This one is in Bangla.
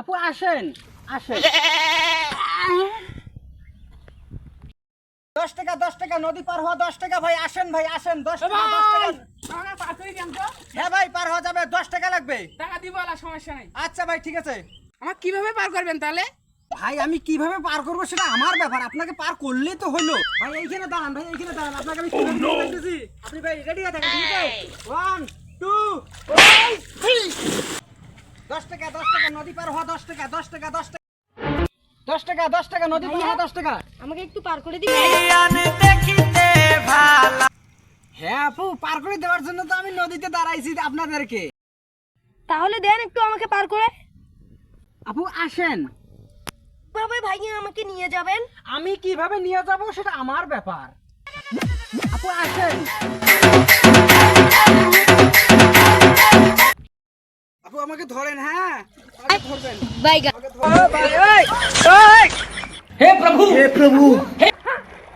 আপু আসেন আসেন। 10 টাকা 10 টাকা নদী পার হওয়া 10 টাকা ভাই আসেন ভাই আসেন 10 টাকা 10 টাকা। পার করে দিন তো। হ্যাঁ ভাই পার হওয়া যাবে 10 টাকা লাগবে। টাকা দিব না, সমস্যা নাই। আচ্ছা ভাই ঠিক আছে। আমার কিভাবে পার করবেন তাহলে? ভাই আমি কিভাবে পার করবো সেটা আমার ব্যাপার, আপনাকে পার করলেই তো হলো। ভাই এইখানে দাঁড়ান ভাই এইখানে দাঁড়ান, আপনাকে আমি কিভাবে বলতেছি। আপনি ভাই রেডি হয়ে থাকেন, ঠিক আছে? 1 2 3 10 টাকা 10 টাকা নদী পার হওয়া 10 টাকা 10 টাকা 10 টাকা 10 টাকা 10 টাকা নদী পার হওয়া 10 টাকা। আমাকে একটু পার করে দিবেন? হ্যাঁ আপু পার করে দেওয়ার জন্য তো আমি নদীতে দাঁড়াইছি আপনাদেরকে। তাহলে দেন একটু আমাকে পার করে। আপু আসেন। ভাবে ভাইয়া আমাকে নিয়ে যাবেন? আমি কিভাবে নিয়ে যাব সেটা আমার ব্যাপার। আপু আসেন। আপু আমাকে ধরেন, হ্যাঁ আমাকে ধরবেন। বাইগা আমাকে ধরেন। ও ভাই ওই ওই হে প্রভু, হে প্রভু হে